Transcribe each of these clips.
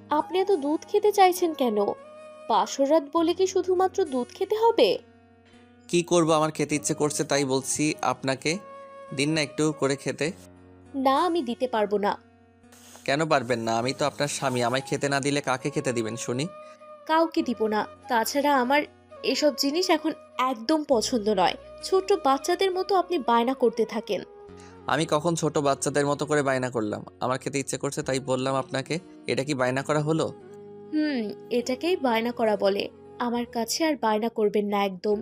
আপনি এত দুধ খেতে চাইছেন কেন? বাসর রাত বলে কি শুধুমাত্র দুধ খেতে হবে? কি করব, আমার খেতে ইচ্ছে করছে তাই বলছি আপনাকে। দিন না একটু করে খেতে। না, আমি দিতে পারবো না। কেন পারবেন না? আমি তো আপনার স্বামী, আমায় খেতে না দিলে কাকে খেতে দিবেন শুনি? কাউকে দিব না। তাছাড়া আমার এসব জিনিস এখন একদম পছন্দ নয়। ছোট বাচ্চাদের মতো আপনি বায়না করতে থাকেন। আমি কখন ছোট বাচ্চাদের মতো করে বায়না করলাম? আমার খেতে ইচ্ছে করছে তাই বললাম আপনাকে। এটা কি বায়না করা হলো? হুম, এটাকেই বায়না করা বলে। আমার কাছে আর বায়না করবেন না একদম।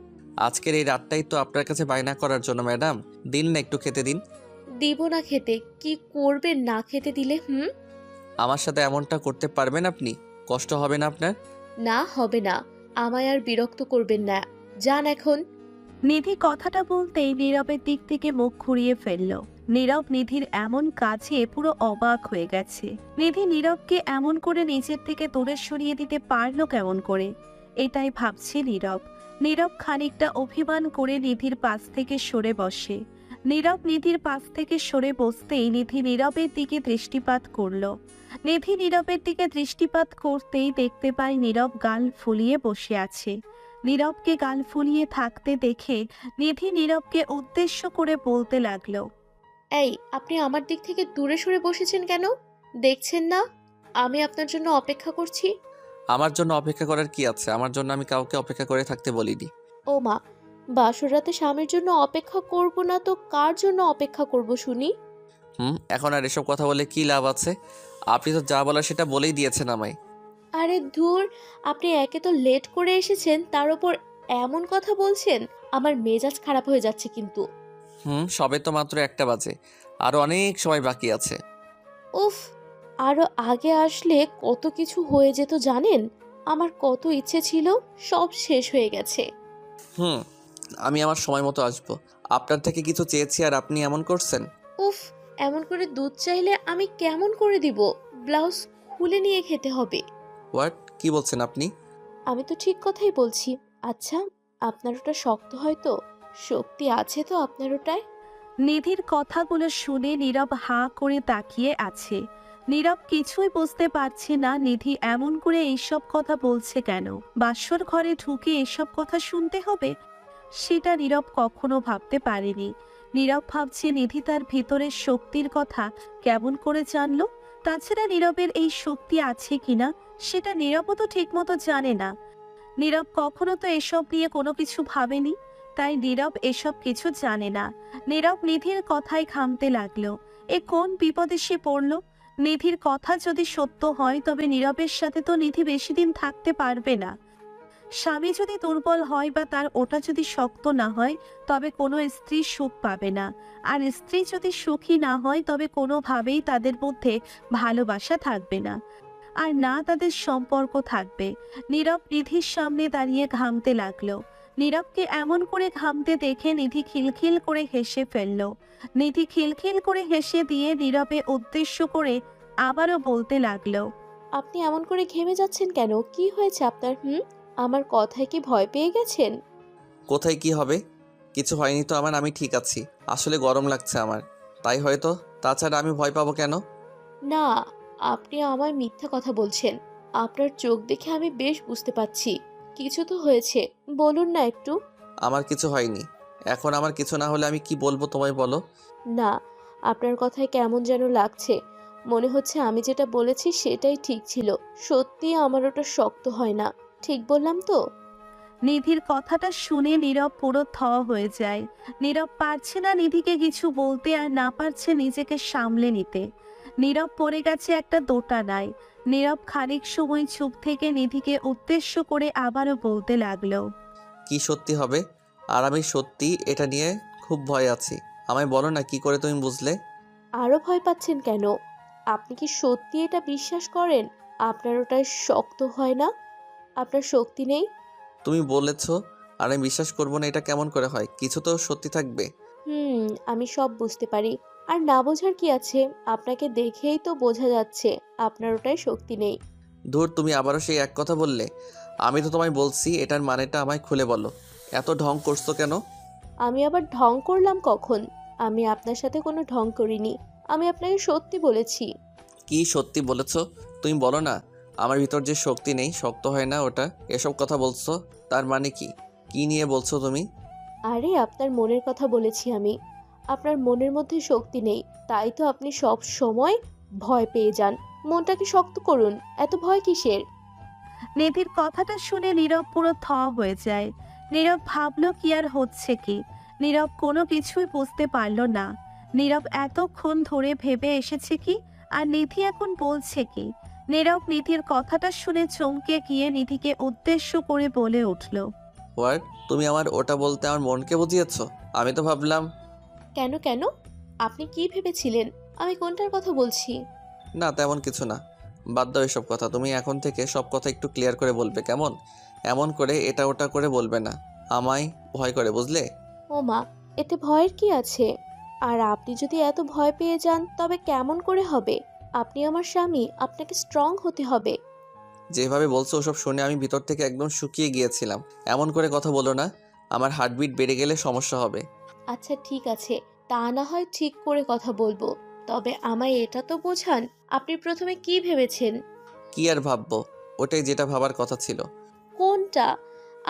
আজকের এই রাতটাই তো আপনার কাছে বায়না করার জন্য ম্যাডাম। দিন না একটু খেতে দিন। দিব না খেতে। কি করবেন না খেতে দিলে? হুম? আমার সাথে এমনটা করতে পারবেন আপনি? কষ্ট হবে না আপনার? না, হবে না। আমায় আর বিরক্ত করবেন না। যান এখন। নিধি কথাটা বলতেই নীরবের দিক থেকে মুখ ঘুরিয়ে ফেলল। নীরব নিধির এমন কাছে পুরো অবাক হয়ে গেছে। নিধি নীরবকে এমন করে নিজের থেকে দূরে সরিয়ে দিতে পারলো কেমন করে, এটাই ভাবছে নীরব। নীরব খানিকটা অভিমান করে নিধির পাশ থেকে সরে বসে। নীরব নিধির পাশ থেকে সরে বসতেই নিধি নীরবের দিকে দৃষ্টিপাত করলো। নিধি নীরবের দিকে দৃষ্টিপাত করতেই দেখতে পায় নীরব গাল ফুলিয়ে বসে আছে। নীরবকে গাল ফুলিয়ে থাকতে দেখে নিধি নীরবকে উদ্দেশ্য করে বলতে লাগলো। এই, আপনি আমার দিক থেকে দূরে সরে বসেছেন কেন? দেখছেন না আমি আপনার জন্য অপেক্ষা করছি? আমার জন্য অপেক্ষা করার কি আছে? আমার জন্য আমি কাউকে অপেক্ষা করে থাকতে বলিনি। ও মা, বাসর রাতে স্বামীর জন্য অপেক্ষা করব না তো কার জন্য অপেক্ষা করব শুনি? এখন আর এসব কথা বলে কি লাভ আছে? আপনি তো যা বলার সেটা বলেই দিয়েছেন আমায়। আরে ধুর, আপনি একে তো লেট করে এসেছেন, তার উপর এমন কথা বলছেন। আমার মেজাজ খারাপ হয়ে যাচ্ছে কিন্তু। সবে তো মাত্র 1টা বাজে। আরো অনেক সময় বাকি আছে। উফ, আরো আগে আসলে কত কিছু হয়ে যেত জানেন? আমার কত ইচ্ছে ছিল, সব শেষ হয়ে গেছে। হুম আমি আমার সময় মতো আসবো। আপনার থেকে কিছু চেয়েছি আর আপনি এমন করছেন। উফ, এমন করে দুধ চাইলে আমি কেমন করে দিব? ব্লাউজ খুলে নিয়ে খেতে হবে। হোয়াট? কি বলছেন আপনি? আমি তো ঠিক কথাই বলছি। আচ্ছা, আপনার ওটা শক্ত হয়তো, শক্তি আছে তো আপনার ওটায়? নিধির কথাগুলো শুনে নীরব হাঁ করে তাকিয়ে আছে। নীরব কিছুই বুঝতে পারছে না নিধি এমন করে এইসব কথা বলছে কেন। বাসর ঘরে ঢুকে এসব কথা শুনতে হবে, সেটা নীরব কখনো ভাবতে পারেনি। নীরব ভাবছে নিধি তার ভিতরের শক্তির কথা কেমন করে জানলো। তাছাড়া নীরবের এই শক্তি আছে কিনা সেটা নীরবও তো ঠিকমতো জানে না। নীরব কখনো তো এসব নিয়ে কোনো কিছু ভাবেনি, তাই নীরব এসব কিছু জানে না। নীরব নিধির কথায় ঘামতে লাগলো। এ কোন বিপদে সে পড়লো? নিধির কথা যদি সত্য হয় তবে নীরবের সাথে তো নিধি বেশি দিন থাকতে পারবে না। স্বামী যদি দুর্বল হয় বা তার ওটা যদি শক্ত না হয় তবে কোনো স্ত্রী সুখ পাবে না। আর স্ত্রী যদি সুখী না হয় তবে কোনোভাবেই তাদের মধ্যে ভালোবাসা থাকবে না, আর না তাদের সম্পর্ক থাকবে। নীরব নিধির সামনে দাঁড়িয়ে ঘামতে লাগলো। নীরবকে এমন করে ঘামতে দেখে নিধি খিলখিল করে হেসে ফেলল। নিধি খিলখিল করে হেসে দিয়ে নীরবে উদ্দেশ্য করে আবারও বলতে লাগলো। আপনি এমন করে ঘেমে যাচ্ছেন কেন? কি হয়েছে আপনার? আমার কথায় কি ভয় পেয়ে গেছেন? কোথায় কি হবে? কিছু হয়নি তো আমার, আমি ঠিক আছি। আসলে গরম লাগছে আমার, তাই হয়তো। তাছাড়া আমি ভয় পাবো কেন? না, আপনি আমায় মিথ্যা কথা বলছেন। আপনার চোখ দেখে আমি বেশ বুঝতে পারছি কিছু তো হয়েছে। বলুন না একটু। আমার কিছু হয়নি। এখন আমার কিছু না হলে আমি কি বলবো তোমায় বলো? না, আপনার কথায় কেমন যেন লাগছে। মনে হচ্ছে আমি যেটা বলেছি সেটাই ঠিক ছিল। সত্যি আমার ওটা শক্ত হয় না। ঠিক বললাম তো? নিধির কথাটা শুনে নীরব পুরো থ হয়ে যায়। নীরব পারছে না নিধিকে কিছু বলতে, আর না পারছে নিজেকে সামলে নিতে। নীরব পড়ে গেছে একটা দোটানায়। নীরব খানিক সময় চুপ থেকে নিধিকে উদ্দেশ্য করে আবারও বলতে লাগলো। কি সত্যি হবে? আর আমি সত্যি এটা নিয়ে খুব ভয় আছি। আমায় বলো না, কি করে তুমি বুঝলে? আরো ভয় পাচ্ছেন কেন? আপনি কি সত্যি এটা বিশ্বাস করেন আপনার ওটা শক্ত হয় না? আপনার শক্তি নেই? তুমি বলেছো আর আমি বিশ্বাস করবো না, এটা কেমন করে হয়? কিছু তো সত্যি থাকবে। আমি সব বুঝতে পারি। আর না বোঝার কি আছে? আপনাকে দেখেই তো বোঝা যাচ্ছে আপনার ওটায় শক্তি নেই। ধুর, তুমি আবারও সেই এক কথা বললে। আমি তো তোমায় বলছি এটার মানেটা আমায় খুলে বলো। এত ঢং করছো কেন? আমি আবার ঢং করলাম কখন? আমি আপনার সাথে কোনো ঢং করিনি। আমি আপনাকে সত্যি বলেছি। কি সত্যি বলেছো? তুমি বলো না। আমার ভিতর যে শক্তি নেই, শক্ত হয় না ওটা, এসব কথা বলছো তার মানে কি? কি নিয়ে বলছো তুমি? আরে আপনার মনের কথা বলেছি আমি। আপনার মনের মধ্যে শক্তি নেই, তাই তো আপনি সব সময় ভয় পেয়ে যান। মনটাকে শক্ত করুন, এত ভয় কিসের? নিধির কথাটা শুনে নীরব পুরো হয়ে যায়। নীরব ভাবলো কি আর হচ্ছে কি। নীরব কোনো কিছুই বুঝতে পারলো না। নীরব এতক্ষণ ধরে ভেবে এসেছে কি, আর নিধি এখন বলছে কি। নীরব নিধির কথাটা শুনে চমকে গিয়ে নিধিকে উদ্দেশ্য করে বলে উঠল। হোয়াট? তুমি আমার ওটা বলতে আমার মনকে বুঝিয়েছো? আমি তো ভাবলাম। কেন কেন? আপনি কি ভেবেছিলেন আমি কোনটার কথা বলছি? না, তেমন কিছু না। বাদ দাও এসব কথা। তুমি এখন থেকে সব কথা একটু ক্লিয়ার করে বলবে, কেমন? এমন করে এটা ওটা করে বলবে না। আমায় ভয় করে, বুঝলে? ও মা, এতে ভয়ের কি আছে? আর আপনি যদি এত ভয় পেয়ে যান তবে কেমন করে হবে? আপনি আমার স্বামী, আপনাকে স্ট্রং হতে হবে। যেভাবে বলছো ওসব শুনে আমি ভিতর থেকে একদম শুকিয়ে গিয়েছিলাম। এমন করে কথা বলো না, আমার হার্টবিট বেড়ে গেলে সমস্যা হবে। আচ্ছা ঠিক আছে, তা না হয় ঠিক করে কথা বলবো। তবে আমায় এটা তো বোঝান, আপনি প্রথমে কি ভেবেছেন? কি আর ভাববো? ওটাই যেটা ভাবার কথা ছিল। কোনটা?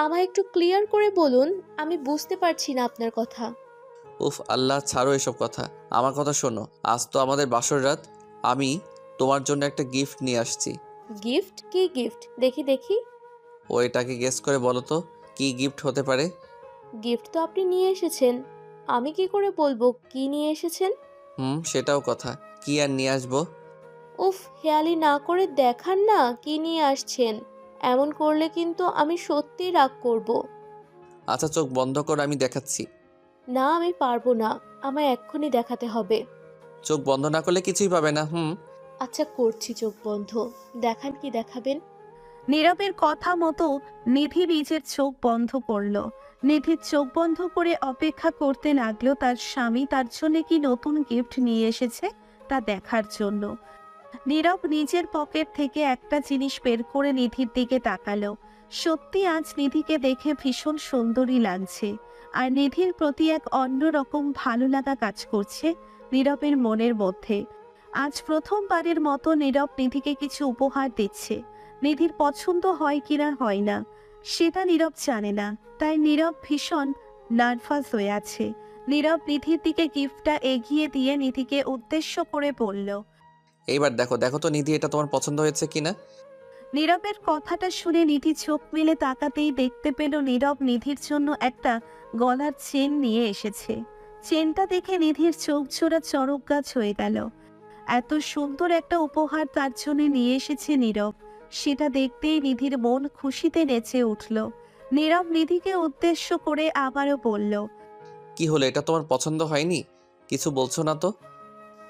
আমায় একটু ক্লিয়ার করে বলুন, আমি বুঝতে পারছি না আপনার কথা। উফ আল্লাহ, ছাড়ো এসব কথা। আমার কথা শোনো, আজ তো আমাদের বাসর রাত। আমি তোমার জন্য একটা গিফট নিয়ে আসছি। গিফট? কি গিফট? দেখি দেখি। ওইটাকে গেস করে বলো তো কি গিফট হতে পারে? গিফট তো আপনি নিয়ে এসেছেন, আমি কি করে বলবো কি নিয়ে এসেছেন? সেটাও কথা। কি আর নিয়ে আসবো? উফ, হেয়ালি না করে দেখান না কি নিয়ে আসছেন। এমন করলে কিন্তু আমি সত্যিই রাগ করব। আচ্ছা চোখ বন্ধ করো, আমি দেখাচ্ছি। না, আমি পারবো না, আমায় এক্ষুনি দেখাতে হবে। চোখ বন্ধ না করলে কিছুই পাবে না। আচ্ছা করছি চোখ বন্ধ, দেখান কি দেখাবেন। নীরবের কথা মতো নিধি নিজের চোখ বন্ধ করলো। নিধির চোখ বন্ধ করে অপেক্ষা করতে লাগলো তার স্বামী তার জন্য কি নতুন গিফট নিয়ে এসেছে তা দেখার জন্য। নীরব নিজের পকেট থেকে একটা জিনিস বের করে নিধির দিকে তাকালো। সত্যি আজ নিধিকে দেখে ভীষণ সুন্দরী লাগছে, আর নিধির প্রতি এক অন্যরকম ভালো লাগা কাজ করছে নীরবের মনের মধ্যে। আজ প্রথমবারের মতো নীরব নিধিকে কিছু উপহার দিচ্ছে। নিধির পছন্দ হয় কিনা হয় না সেটা নীরব জানে না, তাই নীরব ভীষণ নার্ভাস হয়ে আছে। নীরব নিধির দিকে গিফটটা এগিয়ে দিয়ে নিধিকে উদ্দেশ্য করে বলল। এইবার দেখো দেখো তো নিধি, এটা তোমার পছন্দ হয়েছে কিনা? নীরবের কথাটা শুনে নিধি চোখ মেলে তাকাতেই দেখতে পেল নীরব নিধির জন্য একটা গলার চেন নিয়ে এসেছে। চেনটা দেখে নিধির চোখ জোড়া চড়ক গাছ হয়ে গেল। এত সুন্দর একটা উপহার তার জন্য নিয়ে এসেছে নীরব, সেটা দেখতেই নিধির মন খুশিতে নেচে উঠল। নীরব নিধিকে উদ্দেশ্য করে আবারও বলল। কি হলো, এটা তোমার পছন্দ হয়নি? কিছু বলছো না তো?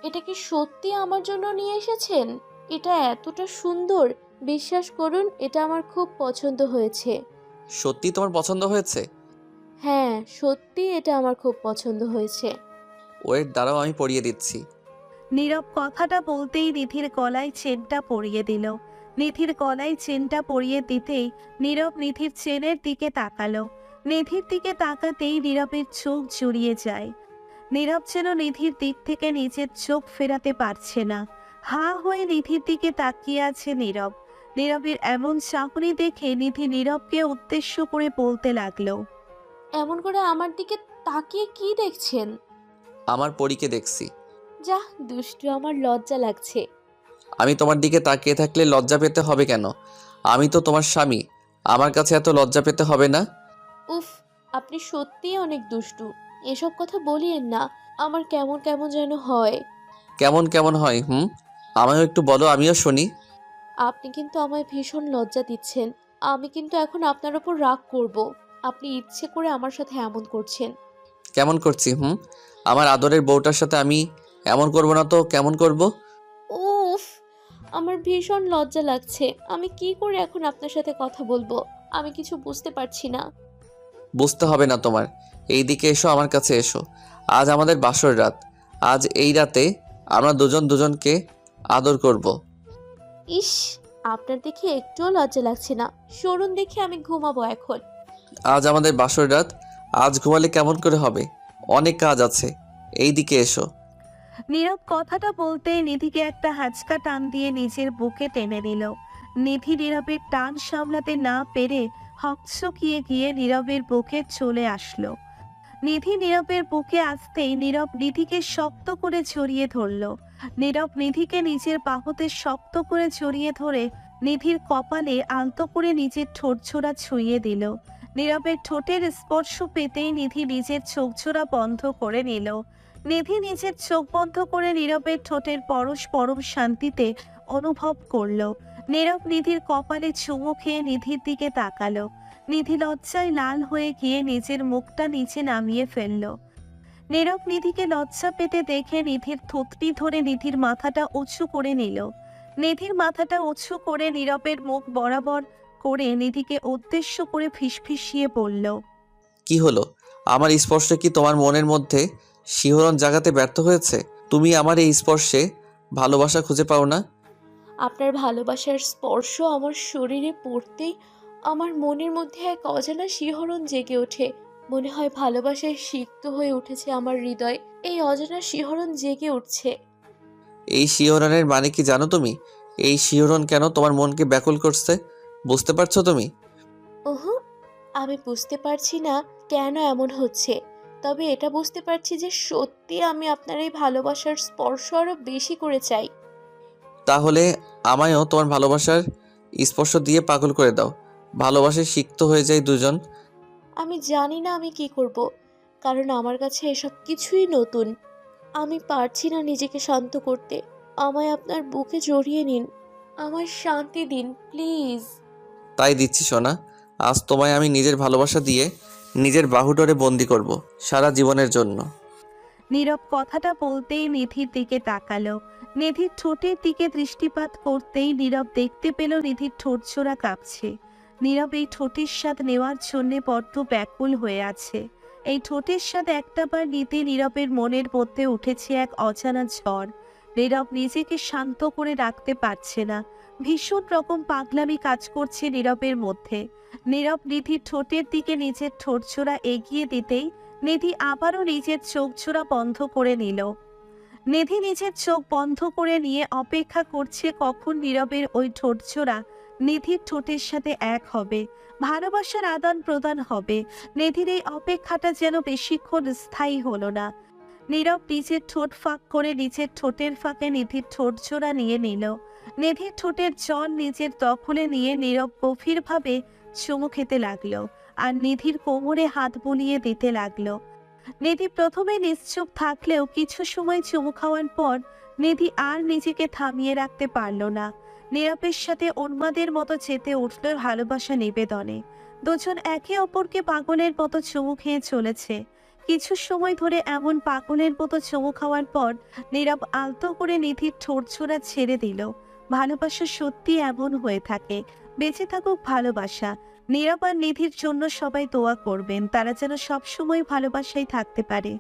এটা কি সত্যি আমার জন্য নিয়ে এসেছেন? এটা এতটা সুন্দর, বিশ্বাস করুন এটা আমার খুব পছন্দ হয়েছে। সত্যি তোমার পছন্দ হয়েছে? হ্যাঁ, সত্যি এটা আমার খুব পছন্দ হয়েছে। ওয়েট, দাঁড়াও আমি পরিয়ে দিচ্ছি। নীরব কথাটা বলতেই নিধির গলায় চেনটা পরিয়ে দিল। নিধির গলায় চেনটা পরিয়ে দিতেই নীরব নিধির চেনের দিকে তাকালো। নিধির দিকে তাকাতেই নীরবের চোখ জুড়িয়ে যায়। নীরব যেন নিধির দিক থেকে নিজের চোখ ফেরাতে পারছে না। হাঁ হয়ে নিধির দিকে তাকিয়ে আছে নীরব। নীরবের এমন চাহনি দেখে নিধি নীরবকে উদ্দেশ্য করে বলতে লাগলো। এমন করে আমার দিকে তাকিয়ে কি দেখছেন? আমার পরীকে দেখছি। যাহ দুষ্টু, আমার লজ্জা লাগছে। আমি তোমার দিকে তাকিয়ে থাকলে লজ্জা পেতে হবে কেন? আমি তো তোমার স্বামী, আমার কাছে এত লজ্জা পেতে হবে না। উফ, আপনি সত্যিই অনেক দুষ্টু। এসব কথা বলিয়েন না, আমার কেমন কেমন যেন হয়। কেমন কেমন হয়? আমায়ও একটু বলো, আমিও শুনি। আপনি কিন্তু আমায় ভীষণ লজ্জা দিচ্ছেন। আমি কিন্তু এখন আপনার ওপর রাগ করব। আপনি ইচ্ছে করে আমার সাথে এমন করছেন। কেমন করছি? আমার আদরের বউটার সাথে আমি এমন করব না তো কেমন করব? উফ, আমার ভীষণ লজ্জা লাগছে। আমি কি করে এখন আপনার সাথে কথা বলবো? আমি কিছু বুঝতে পারছি না। বুঝতে হবে না তোমার। এই দিকে এসো, আমার কাছে এসো। আজ আমাদের বাসর রাত। আজ এই রাতে আমরা দুজন দুজনকে আদর করব। ইস, আপনার দেখে একটুও লজ্জা লাগছে না। সরুন দেখে, আমি ঘুমাবো এখন। আজ আমাদের বাসর রাত। আজ ঘুমালে কেমন করে হবে? অনেক কাজ আছে। এই দিকে এসো। নীরব কথাটা বলতেই নিধিকে একটা হাঁচকা টান দিয়ে নিজের বুকে টেনে নিল। নিধি নীরবের টান সামলাতে না পেরে হকচকিয়ে গিয়ে নীরবের বুকে চলে আসলো। নিধি নীরবের বুকে আসতেই নীরব নিধিকে শক্ত করে জড়িয়ে ধরল। নীরব নিধিকে নিজের বাহুতে শক্ত করে জড়িয়ে ধরে নিধির কপালে আলতো করে নিজের ঠোঁটছোড়া ছুঁয়ে দিল। নীরবের ঠোঁটের স্পর্শ পেতেই নিধি নিজের চোখজোড়া বন্ধ করে নিল। নিধি নিজের চোখ বন্ধ করে নীরবের ঠোঁটের পরশ পরম শান্তিতে অনুভব করলো। নীরব নিধির কপালে চুমু খেয়ে নিধির দিকে তাকালো। নিধি লজ্জায় লাল হয়ে গিয়ে নিজের মুখটা নিচে নামিয়ে ফেলল। নীরব নিধিকে লজ্জা পেতে দেখে নিধির থুতনি ধরে নিধির মাথাটা উঁচু করে নিল। নিধির মাথাটা উঁচু করে নীরবের মুখ বরাবর করে নিধিকে উদ্দেশ্য করে ফিসফিসিয়ে বলল, কি হলো? আমার স্পর্শে কি তোমার মনের মধ্যে শিহরণ জাগাতে ব্যর্থ হয়েছে? তুমি আমার এই স্পর্শে ভালোবাসা খুঁজে পাও না? আপনার ভালোবাসার স্পর্শ আমার শরীরে পড়তেই আমার মনের মধ্যে এক অজানা শিহরণ জেগে ওঠে। মনে হয় ভালোবাসায় সিক্ত হয়ে উঠেছে আমার হৃদয়। এই অজানা শিহরণ জেগে উঠছে। এই শিহরণের মানে কি জানো তুমি? এই শিহরণ কেন তোমার মনকে ব্যাকুল করছে? বুঝতে পারছো তুমি? ওহো, আমি বুঝতে পারছি না কেন এমন হচ্ছে, তবে এটা বুঝতে পারছি যে সত্যি আমি আপনার এই ভালোবাসার স্পর্শ আরো বেশি করে চাই। তাহলে আমায়ও তোমার ভালোবাসার স্পর্শ দিয়ে পাগল করে দাও। ভালোবাসায় সিক্ত হয়ে যায় দুজন। আমি জানি না আমি কি করব, কারণ আমার কাছে এসব কিছুই নতুন। আমি পারছি না নিজেকে শান্ত করতে। আমায় আপনার বুকে জড়িয়ে নিন, আমায় শান্তি দিন প্লিজ। তাই দিচ্ছি সোনা। আজ তোমায় আমি নিজের ভালোবাসা দিয়ে নিজের বাহুডোরে বন্দি করব সারা জীবনের জন্য। নীরব কথাটা বলতেই নিধির দিকে তাকালো। নিধির ঠোঁটের দিকে দৃষ্টিপাত করতেই নীরব দেখতে পেল নিধির ঠোঁটজোড়া কাঁপছে। নীরব এই ঠোঁটের স্বাদ নেওয়ার জন্যে বড্ড ব্যাকুল হয়ে আছে। এই ঠোঁটের স্বাদ একটাবার নিতে নীরবের মনের মধ্যে উঠেছে এক অজানা ঝড়। নীরব নিজেকে শান্ত করে রাখতে পারছে না। ভীষণ রকম পাগলামি কাজ করছে নীরবের মধ্যে। নীরব নিধির ঠোঁটের দিকে নিজের ঠোঁটজোড়া এগিয়ে দিতেই নিধি আবারও নিজের চোখজোড়া বন্ধ করে নিল। নিধি নিজের চোখ বন্ধ করে নিয়ে অপেক্ষা করছে কখন নীরবের ওই ঠোঁটজোড়া নিধির ঠোঁটের সাথে এক হবে, ভালোবাসার আদান প্রদান হবে। নিধির এই অপেক্ষাটা যেন বেশিক্ষণ স্থায়ী হলো না। নীরব নিজের ঠোঁট ফাঁক করে নিজের ঠোঁটের ফাঁকে নিধির ঠোঁটজোড়া নিয়ে নিল। নিধির ঠোঁটের জল নিজের দখলে নিয়ে নীরব গভীরভাবে চুমু খেতে লাগলো আর নিধির কোমরে হাত বুলিয়ে দিতে লাগলো। নিধি প্রথমে নিশ্চুপ থাকলেও কিছু সময় চুমু খাওয়ার পর নিধি আর নিজেকে থামিয়ে রাখতে পারল না। নীরবের সাথে উন্মাদের মতো চেতে উঠল ভালোবাসা নিবেদনে। দুজন একে অপরকে পাগলের মতো চুমু খেয়ে চলেছে। কিছু সময় ধরে এমন পাগলের মতো চুমু খাওয়ার পর নীরব আলতো করে নিধির ঠোঁটছোড়া ছেড়ে দিল। ভালোবাসা সত্যি এমন হয়ে থাকে। বেঁচে থাকুক ভালোবাসা। নীরব আর নিধির জন্য সবাই দোয়া করবেন, তারা যেন সবসময় ভালোবাসায় থাকতে পারে।